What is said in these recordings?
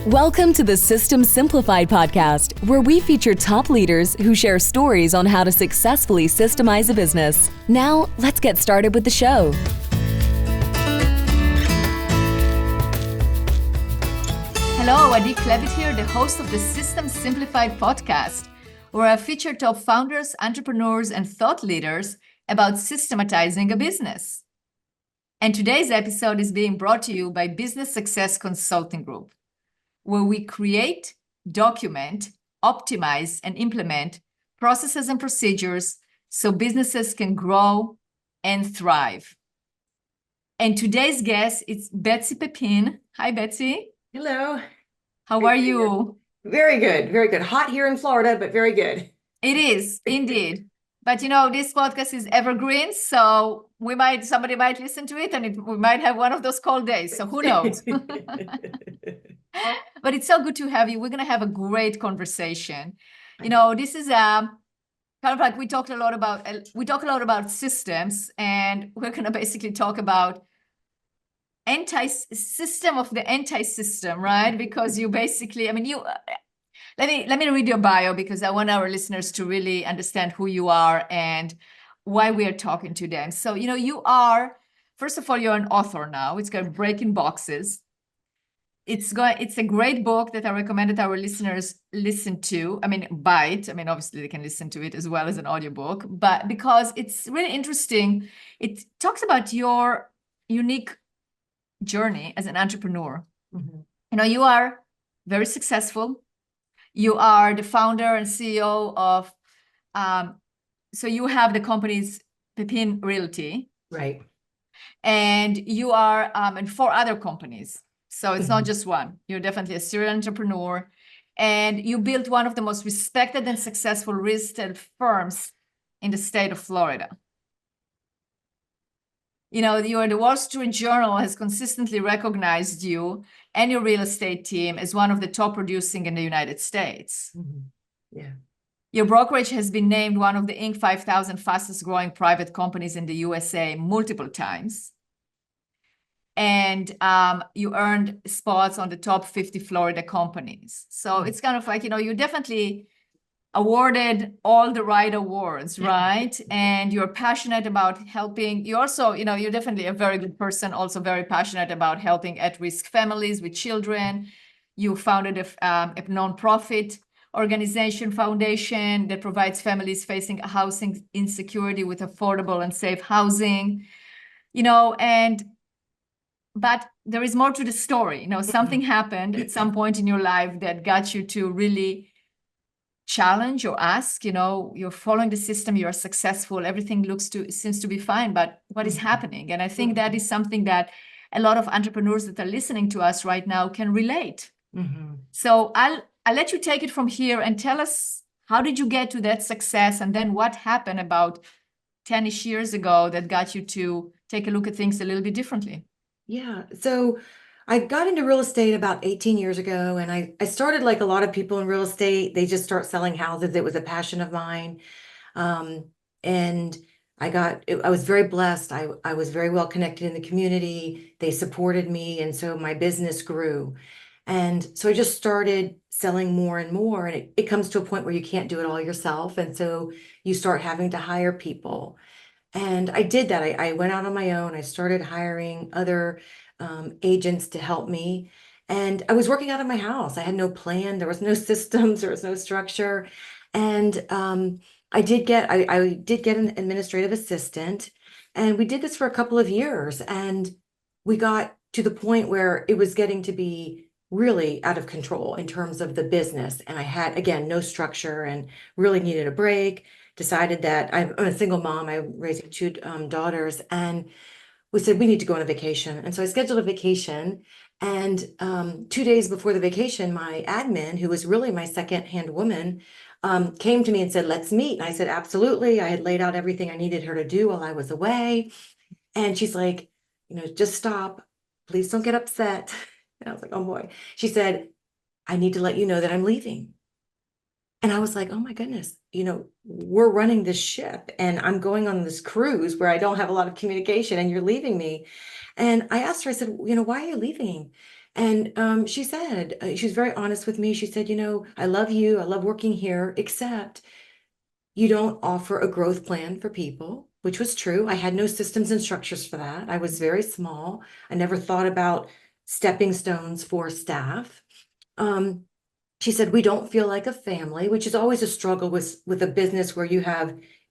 Welcome to the System Simplified podcast, where we feature top leaders who share stories on how to successfully systemize a business. Now, let's get started with the show. Hello, Adi Klevit here, the host of the System Simplified podcast, where I feature top founders, entrepreneurs, and thought leaders about systematizing a business. And today's episode is being brought to you by Business Success Consulting Group, where we create, document, optimize, and implement processes and procedures so businesses can grow and thrive. And today's guest is Betsy Pepine. Hi, Betsy. Hello. How are you? Very good. Very good. Hot here in Florida, but very good. It is, indeed. But this podcast is evergreen, so somebody might listen to it and we might have one of those cold days. So who knows? But it's so good to have you. We're going to have a great conversation. This is kind of like we talk a lot about systems, and we're going to basically talk about anti-system of the anti-system, right? Because you basically, let me read your bio, because I want our listeners to really understand who you are and why we are talking to them. So, you are, first of all, you're an author now. It's called Breaking Boxes. It's a great book that I recommend that our listeners listen to. Buy it. Obviously they can listen to it as well as an audiobook, but because it's really interesting. It talks about your unique journey as an entrepreneur. Mm-hmm. You are very successful. You are the founder and CEO of, so you have the company's Pepine Realty. Right. And you are in 4 other companies. So it's not just one. You're definitely a serial entrepreneur. And you built one of the most respected and successful real estate firms in the state of Florida. The Wall Street Journal has consistently recognized you and your real estate team as one of the top producing in the United States. Mm-hmm. Yeah. Your brokerage has been named one of the Inc. 5,000 fastest growing private companies in the USA multiple times. And you earned spots on the top 50 Florida companies. So it's kind of like, you definitely awarded all the right awards, right? And you're passionate about helping. You also, you're definitely a very good person, also very passionate about helping at-risk families with children. You founded a nonprofit organization foundation that provides families facing housing insecurity with affordable and safe housing, but there is more to the story. Something happened at some point in your life that got you to really challenge or ask, you're following the system, you're successful, everything seems to be fine, but what is happening? And I think that is something that a lot of entrepreneurs that are listening to us right now can relate. Mm-hmm. So I'll let you take it from here and tell us, how did you get to that success? And then what happened about 10-ish years ago that got you to take a look at things a little bit differently? Yeah. So I got into real estate about 18 years ago, and I started like a lot of people in real estate. They just start selling houses. It was a passion of mine. And I was very blessed. I was very well connected in the community. They supported me. And so my business grew. And so I just started selling more and more. And it comes to a point where you can't do it all yourself. And so you start having to hire people. And I did that. I went out on my own. I started hiring other agents to help me. And I was working out of my house. I had no plan. There was no systems. There was no structure. And I did get an administrative assistant. And we did this for a couple of years. And we got to the point where it was getting to be really out of control in terms of the business. And I had, again, no structure and really needed a break. Decided that I'm a single mom. I'm raising 2 daughters, and we said we need to go on a vacation. And so I scheduled a vacation, and 2 days before the vacation, my admin, who was really my second-hand woman, came to me and said, "Let's meet." And I said, "Absolutely." I had laid out everything I needed her to do while I was away. And she's like, "Just stop. Please don't get upset." And I was like, "Oh boy." She said, "I need to let you know that I'm leaving." And I was like, "Oh my goodness, we're running this ship and I'm going on this cruise where I don't have a lot of communication and you're leaving me." And I asked her, I said, why are you leaving? And she said, she was very honest with me. She said, I love you. I love working here, except you don't offer a growth plan for people, which was true. I had no systems and structures for that. I was very small. I never thought about stepping stones for staff. She said, we don't feel like a family, which is always a struggle with a business where you have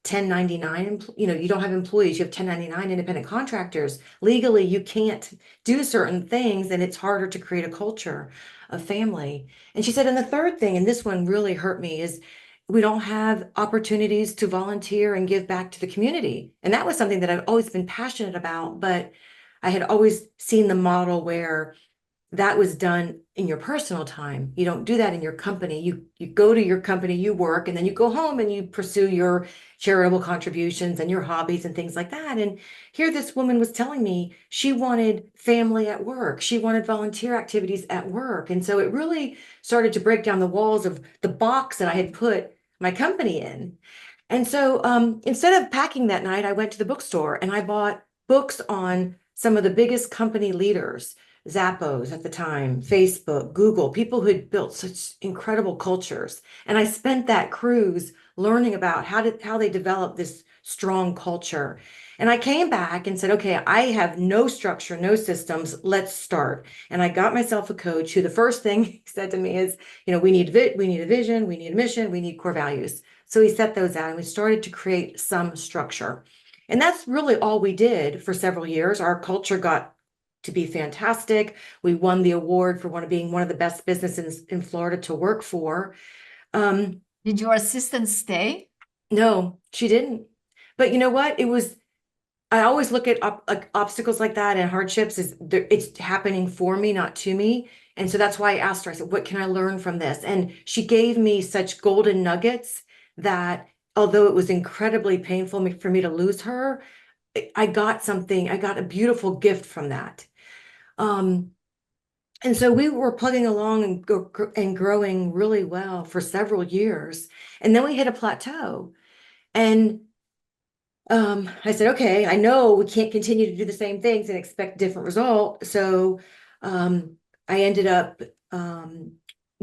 1099, you don't have employees, you have 1099 independent contractors. Legally, you can't do certain things, and it's harder to create a culture of family. And she said, and the third thing, and this one really hurt me, is we don't have opportunities to volunteer and give back to the community. And that was something that I've always been passionate about, but I had always seen the model where that was done in your personal time. You don't do that in your company. You go to your company, you work, and then you go home and you pursue your charitable contributions and your hobbies and things like that. And here this woman was telling me she wanted family at work. She wanted volunteer activities at work. And so it really started to break down the walls of the box that I had put my company in. And so instead of packing that night, I went to the bookstore and I bought books on some of the biggest company leaders, Zappos at the time, Facebook, Google, people who had built such incredible cultures. And I spent that cruise learning about how they developed this strong culture. And I came back and said, okay, I have no structure, no systems. Let's start. And I got myself a coach who the first thing he said to me is, we need a vision, we need a mission, we need core values. So he set those out and we started to create some structure. And that's really all we did for several years. Our culture got to be fantastic. We won the award for being one of the best businesses in Florida to work for. Did your assistant stay? No, she didn't. But you know what? I always look at obstacles like that and hardships it's happening for me, not to me. And so that's why I asked her, I said, what can I learn from this? And she gave me such golden nuggets that although it was incredibly painful for me to lose her, I got a beautiful gift from that. And so we were plugging along and growing really well for several years. And then we hit a plateau. And I said, okay, I know we can't continue to do the same things and expect different result. So I ended up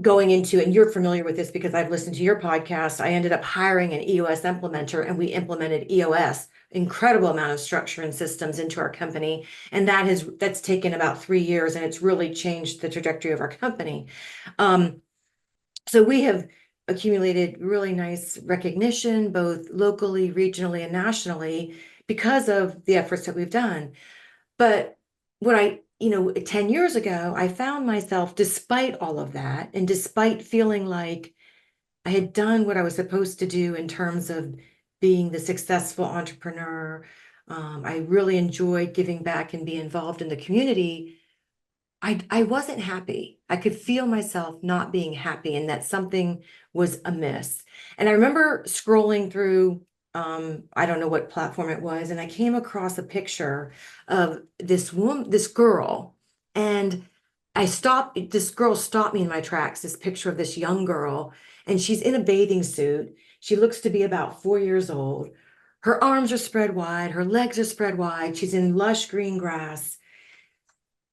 going into, and you're familiar with this because I've listened to your podcast, I ended up hiring an EOS implementer and we implemented EOS, incredible amount of structure and systems into our company. And that's taken about 3 years and it's really changed the trajectory of our company. So we have accumulated really nice recognition, both locally, regionally, and nationally because of the efforts that we've done. But 10 years ago, I found myself, despite all of that, and despite feeling like I had done what I was supposed to do in terms of being the successful entrepreneur, I really enjoyed giving back and being involved in the community. I wasn't happy. I could feel myself not being happy and that something was amiss. And I remember scrolling through, I don't know what platform it was, and I came across a picture of this girl, and this girl stopped me in my tracks, this picture of this young girl, and she's in a bathing suit. She looks to be about 4 years old. Her arms are spread wide, her legs are spread wide. She's in lush green grass.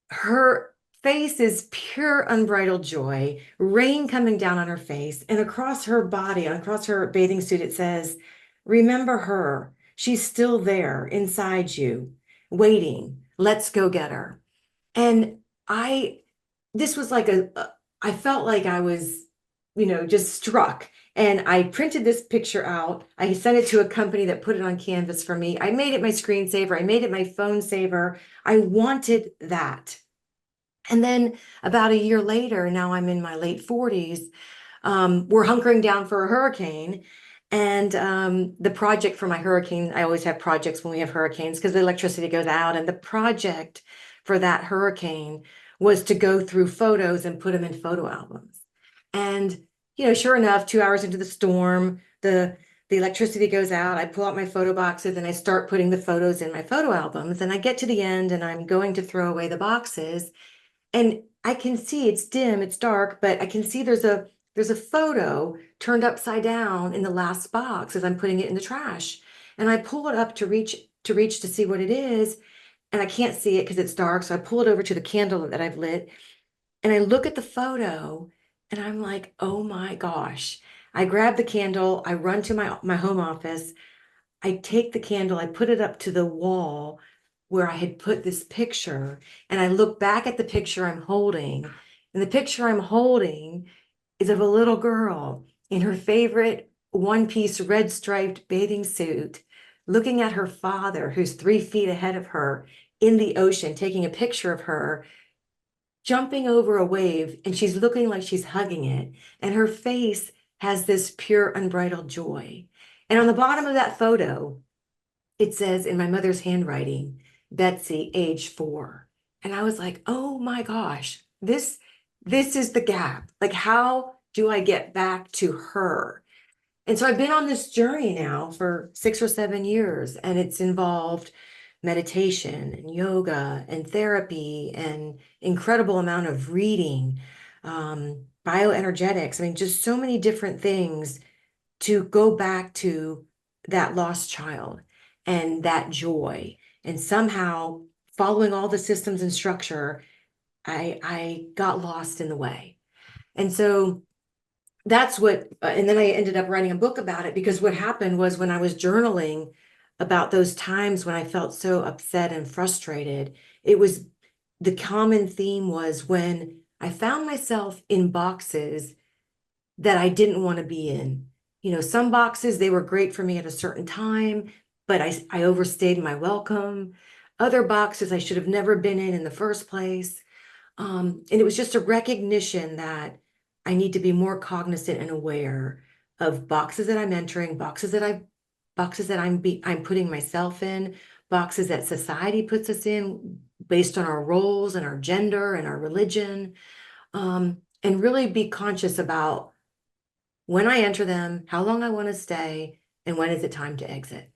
Her face is pure unbridled joy, rain coming down on her face, and across her body, across her bathing suit, it says, remember her. She's still there inside you, waiting. Let's go get her. And this was like I felt like I was, just struck. And I printed this picture out. I sent it to a company that put it on canvas for me. I made it my screensaver. I made it my phone saver. I wanted that. And then about a year later, now I'm in my late 40s, we're hunkering down for a hurricane. And the project for my hurricane, I always have projects when we have hurricanes because the electricity goes out. And the project for that hurricane was to go through photos and put them in photo albums. And, sure enough, 2 hours into the storm, the electricity goes out. I pull out my photo boxes and I start putting the photos in my photo albums. And I get to the end and I'm going to throw away the boxes. And I can see it's dim, it's dark, but I can see there's a photo turned upside down in the last box as I'm putting it in the trash. And I pull it up to reach to see what it is. and I can't see it because it's dark. So I pull it over to the candle that I've lit, and I look at the photo and I'm like, oh my gosh. I grab the candle, I run to my home office, I take the candle, I put it up to the wall where I had put this picture, and I look back at the picture I'm holding, and the picture I'm holding is of a little girl in her favorite one-piece red striped bathing suit, looking at her father, who's 3 feet ahead of her in the ocean, taking a picture of her jumping over a wave, and she's looking like she's hugging it. And her face has this pure, unbridled joy. And on the bottom of that photo, it says in my mother's handwriting, Betsy, age 4. And I was like, oh my gosh, this is the gap. Like, how do I get back to her? And so I've been on this journey now for 6 or 7 years, and it's involved meditation and yoga and therapy and incredible amount of reading, bioenergetics. I mean, just so many different things to go back to that lost child and that joy. And somehow, following all the systems and structure, I got lost in the way. And so that's what, and then I ended up writing a book about it, because what happened was, when I was journaling about those times when I felt so upset and frustrated, it was, the common theme was when I found myself in boxes that I didn't want to be in. You know, some boxes, they were great for me at a certain time, but I overstayed my welcome. Other boxes I should have never been in the first place. And it was just a recognition that I need to be more cognizant and aware of boxes that I'm entering, boxes that I'm putting myself in, boxes that society puts us in based on our roles and our gender and our religion, and really be conscious about when I enter them, how long I want to stay, and when is it time to exit.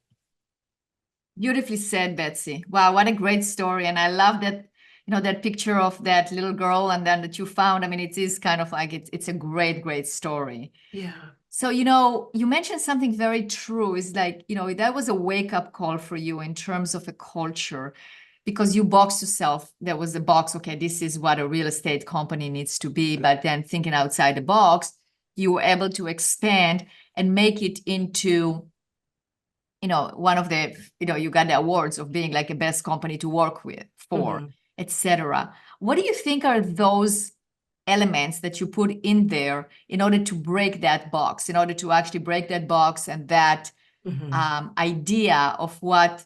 Beautifully said, Betsy. Wow, what a great story. And I love that, that picture of that little girl and then that you found. I mean, it is kind of like, it's a great, great story. Yeah. So, you mentioned something very true. Is like, that was a wake-up call for you in terms of a culture, because you boxed yourself. There was a box, okay, this is what a real estate company needs to be. But then thinking outside the box, you were able to expand and make it into, one of the, you got the awards of being like a best company to work with for, etc. What do you think are those elements that you put in there in order to break that box, in order to actually break that box and that idea of what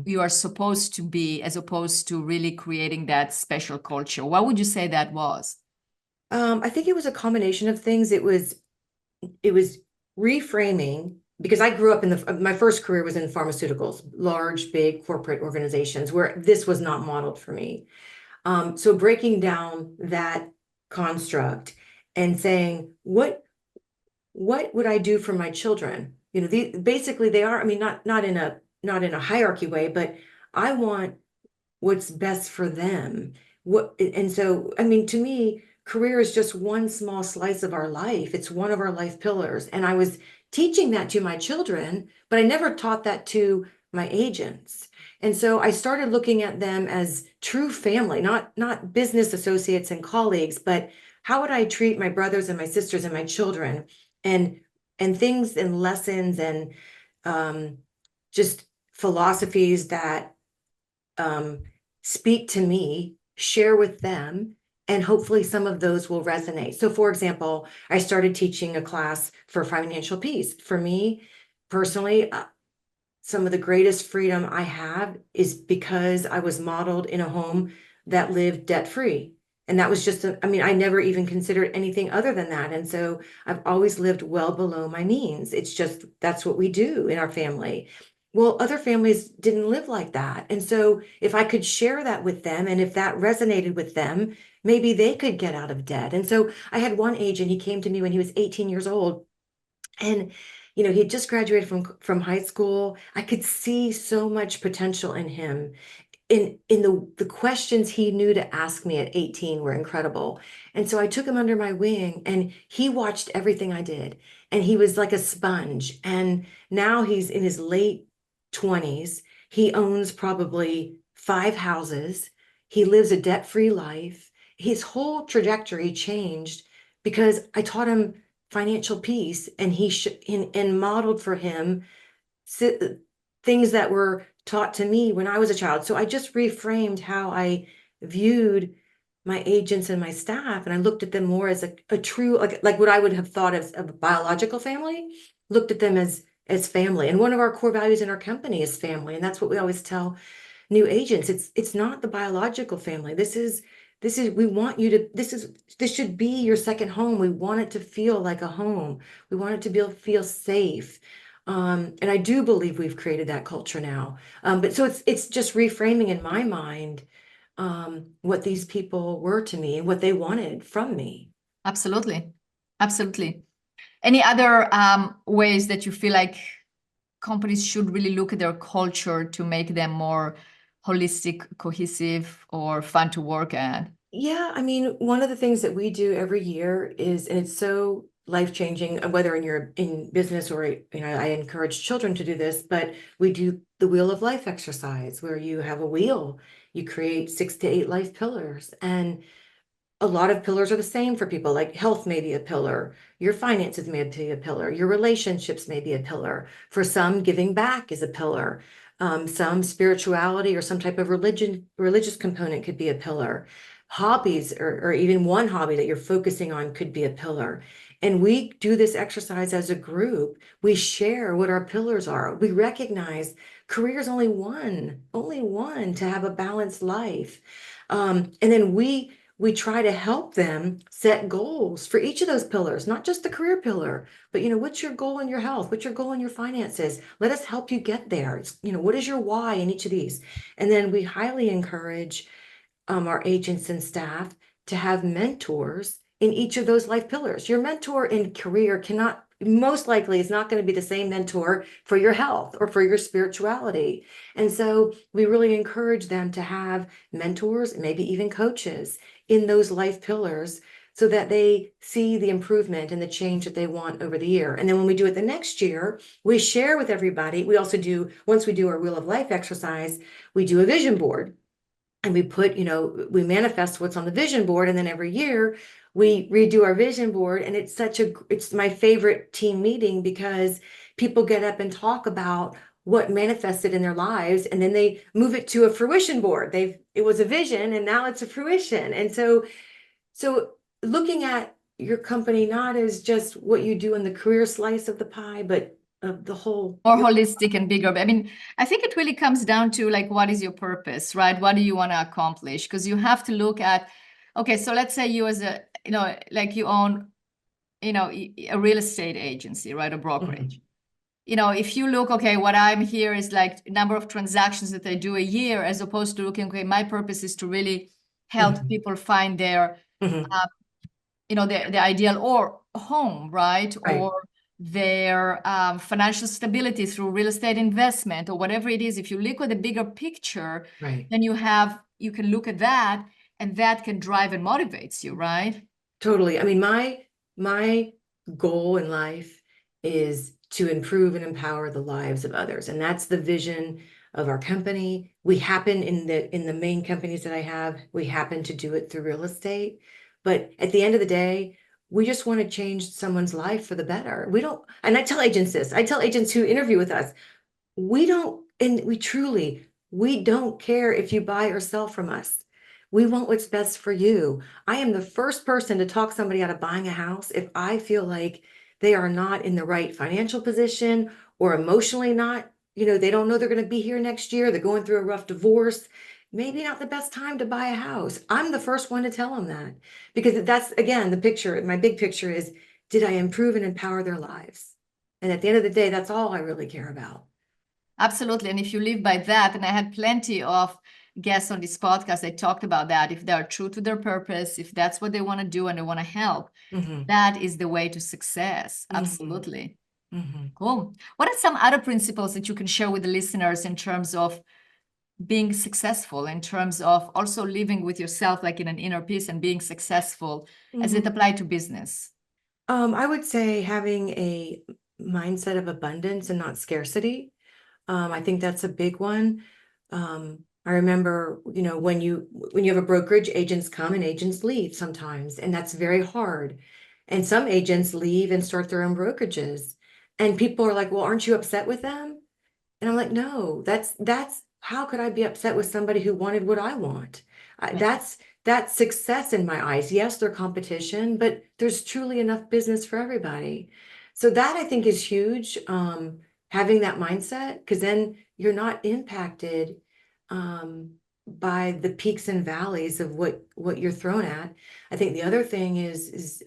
you are supposed to be, as opposed to really creating that special culture? What would you say that was? I think it was a combination of things. It was reframing, because I grew up my first career was in pharmaceuticals, large, big corporate organizations where this was not modeled for me. So breaking down that construct and saying, what would I do for my children? Basically they are, I mean, not in a hierarchy way, but I want what's best for them. And so, I mean, to me, career is just one small slice of our life. It's one of our life pillars. And I was teaching that to my children, but I never taught that to my agents. And so I started looking at them as true family, not business associates and colleagues, but how would I treat my brothers and my sisters and my children, and things and lessons and just philosophies that speak to me, share with them, and hopefully some of those will resonate. So for example, I started teaching a class for financial peace. For me personally, some of the greatest freedom I have is because I was modeled in a home that lived debt-free. And that was just, I mean, I never even considered anything other than that. And so I've always lived well below my means. It's just, that's what we do in our family. Well, other families didn't live like that. And so if I could share that with them, and if that resonated with them, maybe they could get out of debt. And so I had one agent, he came to me when he was 18 years old, and he had just graduated from high school. I could see so much potential in him. In the questions he knew to ask me at 18 were incredible. And so I took him under my wing, and he watched everything I did, and he was like a sponge. And now he's in his late 20s. He owns probably 5 houses. He lives a debt-free life. His whole trajectory changed because I taught him financial peace, and and modeled for him things that were taught to me when I was a child. So I just reframed how I viewed my agents and my staff, and I looked at them more as a true, like what I would have thought of a biological family, looked at them as family. And one of our core values in our company is family, and that's what we always tell new agents. It's not the biological family. This is we want you to this should be your second home. We want it to feel like a home. We want it to feel safe. And I do believe we've created that culture now. But so it's just reframing in my mind what these people were to me and what they wanted from me. Absolutely. Absolutely. Any other ways that you feel like companies should really look at their culture to make them more holistic, cohesive, or fun to work at? Yeah, I mean, one of the things that we do every year is, and it's so life-changing, whether in business or, I encourage children to do this, but we do the Wheel of Life exercise where you have a wheel, you create 6 to 8 life pillars, and a lot of pillars are the same for people. Like health may be a pillar, your finances may be a pillar, your relationships may be a pillar. For some, giving back is a pillar. Some spirituality or some type of religious component could be a pillar. Hobbies, or even one hobby that you're focusing on, could be a pillar. And we do this exercise as a group. We share what our pillars are. We recognize career is only one to have a balanced life. And then we try to help them set goals for each of those pillars, not just the career pillar, but what's your goal in your health? What's your goal in your finances? Let us help you get there. What is your why in each of these? And then we highly encourage our agents and staff to have mentors in each of those life pillars. Your mentor in career most likely is not going to be the same mentor for your health or for your spirituality. And so we really encourage them to have mentors, maybe even coaches in those life pillars, so that they see the improvement and the change that they want over the year. And then when we do it the next year, we share with everybody. We also do, once we do our Wheel of Life exercise, we do a vision board. And we manifest what's on the vision board. And then every year we redo our vision board. And it's my favorite team meeting, because people get up and talk about what manifested in their lives. And then they move it to a fruition board. It was a vision and now it's a fruition. And so looking at your company, not as just what you do in the career slice of the pie, but of the whole. More holistic and bigger. I mean, I think it really comes down to like, what is your purpose, right? What do you want to accomplish? Because you have to look at, okay, so let's say you as like you own, a real estate agency, right? A brokerage. Mm-hmm. If you look, okay, what I'm here is like number of transactions that I do a year, as opposed to looking, okay, my purpose is to really help Mm-hmm. people find their, their ideal or home, right? Right. Or their financial stability through real estate investment or whatever it is. If you look at the bigger picture, Right. then you can look at that, and that can drive and motivates you, right? Totally. I mean, my goal in life is to improve and empower the lives of others. And that's the vision of our company. We happen in the main companies that I have, we happen to do it through real estate. But at the end of the day, we just want to change someone's life for the better. And I tell agents who interview with us, we don't care if you buy or sell from us. We want what's best for you. I am the first person to talk somebody out of buying a house if I feel like they are not in the right financial position, or emotionally not, they don't know they're going to be here next year. They're going through a rough divorce. Maybe not the best time to buy a house. I'm the first one to tell them that, because that's, again, the picture. My big picture is, did I improve and empower their lives? And at the end of the day, that's all I really care about. Absolutely. And if you live by that, and I had plenty of guests on this podcast, they talked about that. If they are true to their purpose, if that's what they want to do and they want to help, that is the way to success. Absolutely. Cool. What are some other principles that you can share with the listeners in terms of being successful, in terms of also living with yourself, like in an inner peace, and being successful as it applied to business? I would say having a mindset of abundance and not scarcity. I think that's a big one. I remember, when you have a brokerage, agents come and agents leave sometimes, and that's very hard. And some agents leave and start their own brokerages. And people are like, well, aren't you upset with them? And I'm like, no, that's how could I be upset with somebody who wanted what I want? Right. That's success in my eyes. Yes, they're competition, but there's truly enough business for everybody. So that I think is huge, having that mindset, because then you're not impacted by the peaks and valleys of what you're thrown at. I think the other thing is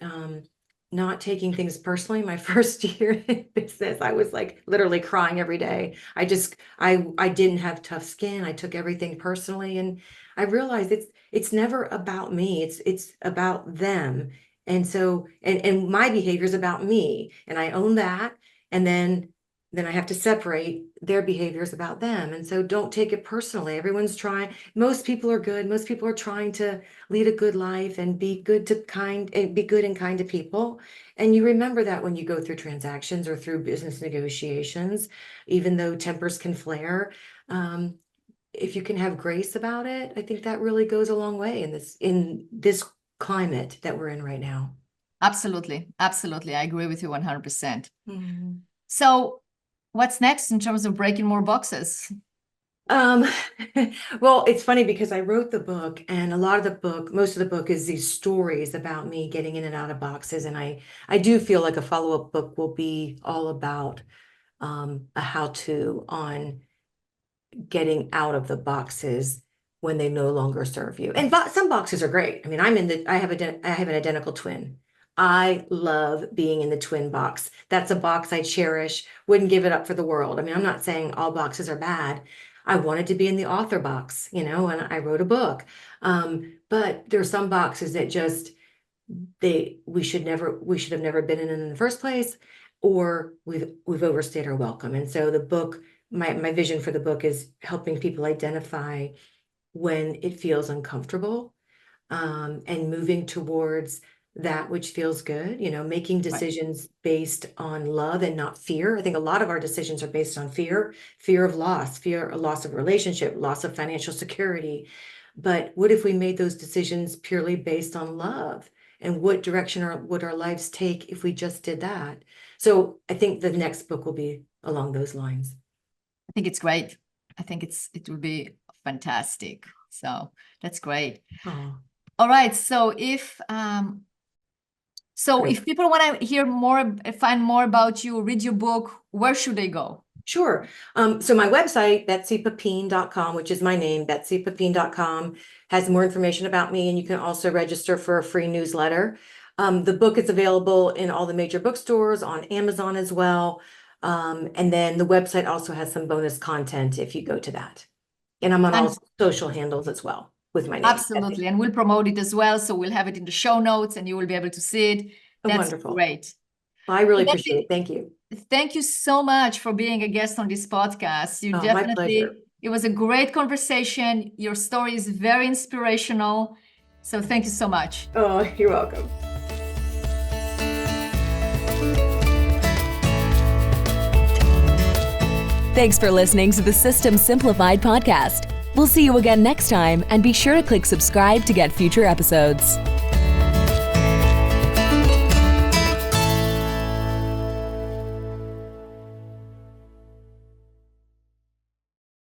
not taking things personally. My first year in business, I was like literally crying every day. I didn't have tough skin. I took everything personally, and I realized it's never about me. It's about them. And so, and my behavior is about me, and I own that. And then I have to separate their behaviors about them. And so don't take it personally. Everyone's trying, most people are good. Most people are trying to lead a good life and be good and kind to people. And you remember that when you go through transactions or through business negotiations, even though tempers can flare, if you can have grace about it, I think that really goes a long way in this climate that we're in right now. Absolutely. Absolutely. I agree with you 100%. Mm-hmm. So what's next in terms of breaking more boxes? Well, it's funny because I wrote the book, and most of the book is these stories about me getting in and out of boxes. And I do feel like a follow-up book will be all about a how-to on getting out of the boxes when they no longer serve you. And some boxes are great. I mean, I have an identical twin. I love being in the twin box. That's a box I cherish, wouldn't give it up for the world. I mean, I'm not saying all boxes are bad. I wanted to be in the author box, and I wrote a book. But there are some boxes that just, we should have never been in the first place, or we've overstayed our welcome. And so the book, my vision for the book is helping people identify when it feels uncomfortable, and moving towards that which feels good, making decisions based on love and not fear. I think a lot of our decisions are based on fear of loss, loss of relationship, loss of financial security. But what if we made those decisions purely based on love? And what direction would our lives take if we just did that? So I think the next book will be along those lines. I think it's great. I think it will be fantastic. So that's great. Oh. All right. So if people want to hear more, find more about you, read your book, where should they go? Sure. So my website, betsypepine.com, which is my name, betsypepine.com, has more information about me, and you can also register for a free newsletter. The book is available in all the major bookstores, on Amazon as well. And then the website also has some bonus content if you go to that. And I'm on all social handles as well with my name. Absolutely. And we'll promote it as well. So we'll have it in the show notes and you will be able to see it. That's wonderful. Great. Well, I really appreciate it. Thank you. Thank you so much for being a guest on this podcast. My pleasure. It was a great conversation. Your story is very inspirational. So thank you so much. Oh, you're welcome. Thanks for listening to the System Simplified podcast. We'll see you again next time, and be sure to click subscribe to get future episodes.